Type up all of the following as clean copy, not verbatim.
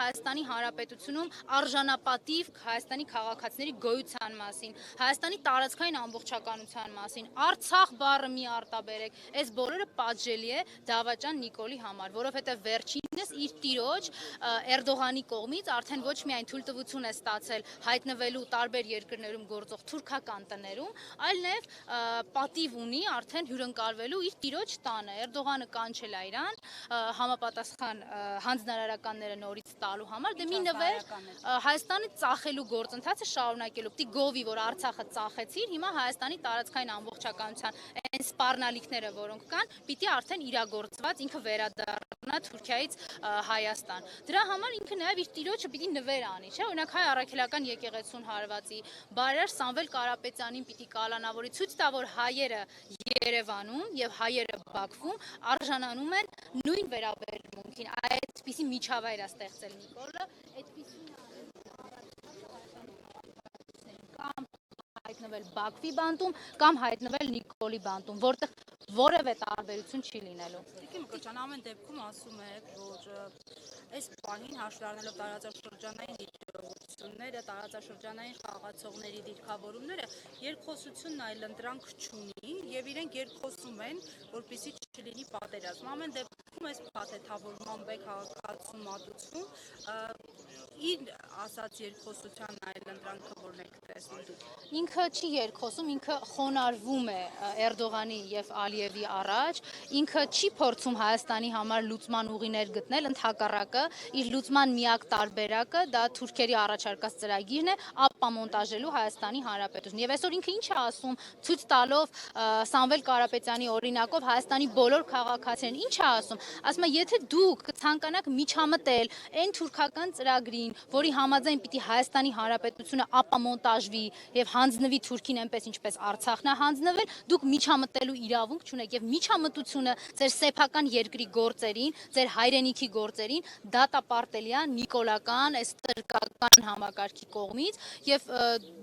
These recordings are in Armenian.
Հայաստանի Հանրապետությունում արժանապատիվ Հայաստանի քաղաքացիների գոյության մասին, Հայաստանի տարածքային ամբողջականության մասին, Արցախ բառը մի արտաբերեք, այս բոլորը պատժելի է Դավաճան Նիկոլի համար, որովհետև վերջինս իր տիրոջ Էրդողանի կողմից արդեն ոչ միայն թույլտվություն է ստացել հայտնվելու տարբեր երկրներում գործող թուրքական տներում, այլ նաև պատիվ ունի արդեն հյուրընկալվելու իր տիրոջ տանը։ Էրդողանը կանչել է իրան համապատասխան հանձնարարականները նորից տալու համար, դե մի նվեր Հայաստանի ծախելու գործընթացը շարունակելու։ Պիտի գովի, որ Արցախը ծախեցիր, հիմա Հայաստանի տարածքային ամբողջականության այն սպառնալիքները, որոնք կան, պիտի արդեն իրագործված ինքը վերադառնա Թուրքիայից Հայաստան։ Դրա համար ինքը նաև իր տիրոջը պիտի նվեր անի, չէ՞, օրինակ հայ առաքելական եկեղեցուն հարվածի, բարերար Սամվել Կարապետյանին պիտի կալանավորի, ցույց տա, որ հայերը Երևանում եւ հայերը Բաքվում արժանանում են նույն վերաբերմունքին, այդպիսի միջավայր է ստեղծել Նիկոլը, այդպիսին կամ հայտնվել Բաքվի բանտում կամ հայտնվել Նիկոլի բանտում, որտեղ որևէ տարբերություն չի լինելու։ Տիկին Մկրտչյան, ամեն դեպքում ասում եք, որ այս պահին հաշվի առնելով տարածաշրջանային իրողությունները, տարածաշրջանային խաղացողների դիրքավորումները, երկխոսությունն այլ ընտրանք չունի եւ իրենք երկխոսում են, որպեսզի չլինի պատերազմ։ Ամեն դեպքում այս փաթեթավորման բեք քաղաքացու մատուցում իր ասած երկխոսության այլ ընտրանքը որն եք տեսնում դուք։ Ինքը չի երկխոսում, ինքը խոնարհվում է Էրդողանի եւ Ալիևի առաջ, ինքը չի փորձում Հայաստանի համար լուծման ուղիներ գտնել, ընդհակառակը իր լուծման միակ տարբերակը դա թուրքերի առաջարկած ծրագիրն է ապամոնտաժելու Հայաստանի Հանրապետություն։ Եվ այսօր ինքը ինչ է ասում, ցույց տալով Սամվել Կարապետյանի օրինակով Հայաստանի բոլոր քաղաքացիներին, ինչ է ասում, ասում է, եթե դուք կցանկանաք միջամտել այն թուրքական ծրագրին, որի համաձայն պիտի Հայաստանի Հանրապետությունը ապամոնտաժվի եւ հանձնվի Թուրքին այնպես ինչպես Արցախն է հանձնվել, դուք միջամտելու իրավունք չունեք եւ միջամտությունը ձեր սեփական երկրի գործերին, ձեր հայրենիքի գործերին դատապարտելի է նիկոլական, այս տրկական համակարգի կողմից եւ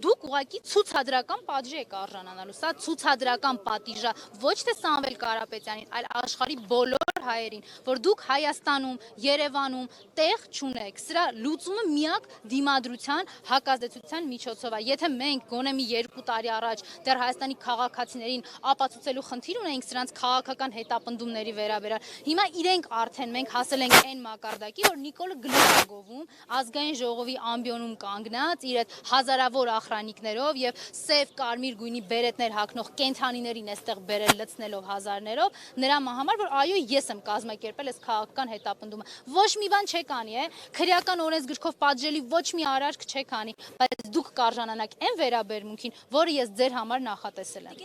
դուք ուղղակի ցուցադրական պատժի եք արժանանալու։ Սա ցուցադրական պատիժ է ոչ թե Սամվել Կարապետյանին, այլ աշխարհի բոլոր հայերին, որ դուք Հայաստանում, Երևանում տեղ չունեք։ Սրա լուծումը միակ դիմադրության հակազդեցության միջոցով է։ Եթե մենք գոնե մի 2 տարի առաջ դեռ Հայաստանի քաղաքացիներին ապացուցելու խնդիր ունեինք սրանց քաղաքական հետապնդումների վերաբերյալ, հիմա իրենք արդեն մենք հասել ենք այն մակարդակի, որ Նիկոլը գլուխ է գովում ազգային ժողովի ամբիոնում կանգնած իր այդ հազարավոր ախրանիկներով եւ սև կարմիր գույնի բերետներ հագնող կենթանիներին այստեղ բերել լցնելով հազարներով, նրա համար որ այո ես եմ կազմակերպել այս քաղաքական հետապնդումը։ Ոչ մի բան չեք անի, քրեական օրենսգրքով պատժելի ոչ մի արարք չեք անի, բայց դուք կարժանանաք այն վերաբերմունքին, որը ես ձեր համար նախատեսել եմ։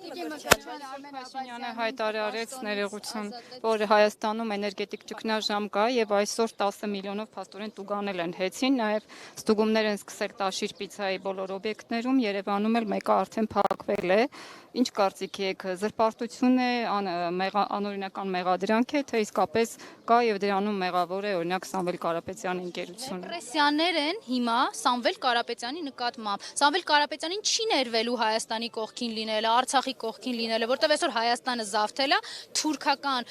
Փաշինյանը հայտարարեց ներողություն, որ Հայաստանում էներգետիկ ճգնաժամ կա եւ այսօր 10 միլիոնով փաստորեն տուգանել են հեցին, նաեւ ստուգումներ են սկսել Տաշիր պիցայի բոլոր օբյեկտներում, Երևանում էլ մեկը արդեն փակվել է։ Ինչ կարծիքի եք, զրպարտություն է, անօրինական մեղադրանք է, թե իսկապես կա եւ դրանում մեղավոր է օրինակ Սամվել Կարապետյանի ընկերությունը։ Ռեպրեսիաներ են հիմա Սամվել Կարապետյանի նկատմամբ։ Սամվել Կարապետյանին չի ներվելու Հայաստանի կողքին լինելը, Արցախի կողքին լինելը, որտեղ այսօր Հայաստանը զավթել է թուրքական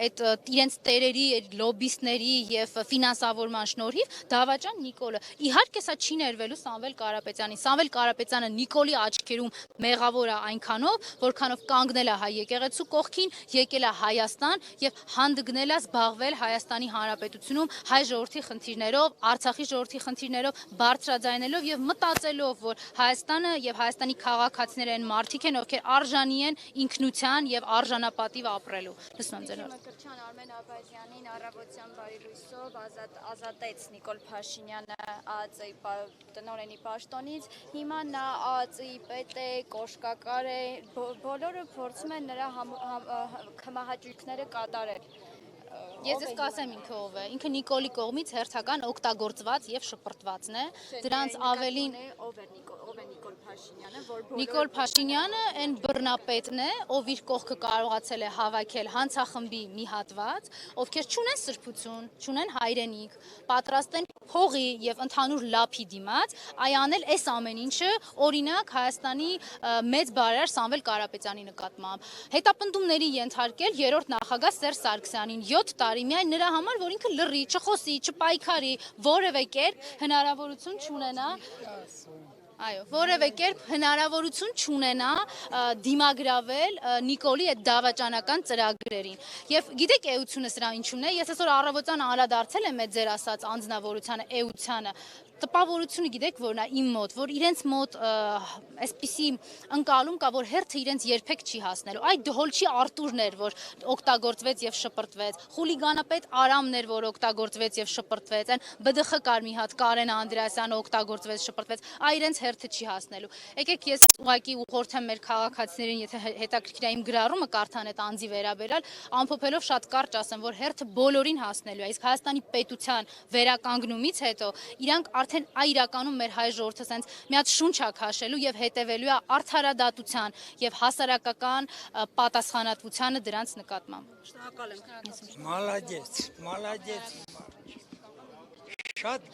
այդ իրենց տերերի, լոբիստների եւ ֆինանսավորման շնորհիվ Դավաճան Նիկոլը։ Իհարկե սա չի ներվելու Սամվել Կարապետյանին։ Սամվել Կարապետյանը Նիկոլի աչքերում մեղավոր է այնքանով, որքանով կանգնել է հայ եկեղեցու կողքին, եկել է Հայաստան եւ հանդգնել է զբաղվել Հայաստանի Հանրապետությունում հայ ժողովրդի խնդիրներով, Արցախի ժողովրդի խնդիրներով, բարձրաձայնելով եւ մտածելով, որ Հայաստանը եւ Հայաստանի քաղաքացիները այն մարդիկ են, ովքեր արժանի են ինքնության եւ արժանապատիվ ապրելու։ Լսում եմ ձեր Մկրտչյան Արմեն Աբազյանին առավոտյան բարի լույսով ազատեց Նիկոլ Փաշինյանը ԱԱԾ-ի տնօրենի պաշտոնից։ Հիմա նա ԱԱԾ-ի պետ է, կոշկակար է, բոլորը փորձում են նրա հմահաճույքները կատարել։ Ես կասեմ ինքը ով է։ Ինքը Նիկոլի կողմից հերթական օգտագործված եւ շպրտվածն է։ Դրանց ավելին ով է Նիկոլ Փաշինյանը, որ Նիկոլ Փաշինյանը այն բռնապետն է, ով իր կողքը կարողացել է հավաքել հանցախմբի մի հատված, ովքեր չունեն սրբություն, չունեն հայրենիք, պատրաստ են փողի եւ ընդհանուր լափի դիմաց, այ անել այս ամեն ինչը օրինակ Հայաստանի մեծ բարերար Սամվել Կարապետյանի նկատմամբ։ Հետապնդումների ենթարկել երրորդ նախագահ Սերժ Սարգսյանին 7 տարի միայն նրա համար, որ ինքը լռի, չխոսի, չպայքարի, որևէ կերպ հնարավորություն չունենա Այո, որևէ կերպ հնարավորություն չունենա դիմագրավել Նիկոլի այդ դավաճանական ծրագրերին։ Եվ գիտեք էությունը սրա ինչու՞մն է։ Ես այսօր առավոտյան անդրադարձել եմ այդ ձեր ասած անձնավորությանը, էությանը։ Տպավորությունը գիտեք որն է իմ մոտ, որ իրենց մոտ այսպիսի ընկալում կա, որ հերթը իրենց երբեք չի հասնելու։ Այդ դհոլչի Արտուրն էր, որ օգտագործվեց եւ շպրտվեց։ Խուլիգանապետ Արամն էր, որ օգտագործվեց եւ շպրտվեց։ Այն ԲԴԽ կար մի հատ Կարեն Անդրեասյանը օգտագործվեց, շպրտվեց։ Այ իրենց հերթը չի հասնելու։ Եկեք ես ուղղակի ուղղորդեմ մեր քաղաքացիներին, եթե հետաքրքիր է իմ գրառումը կարդան այդ անձի վերաբերյալ, ամփոփելով շատ կարճ ասեմ, որ հերթը բոլորին հասնելու է։ Իսկ Հայաստանի պետության վերականգնումից հետո իրանք արդեն իրականում մեր հայ ժողովուրդը sense մի հատ շունչ է քաշելու եւ հետեւելու է արդարադատության եւ հասարակական պատասխանատվությանը դրանց նկատմամբ։ Շնորհակալ եմ։ Молодец, молодец. Շատ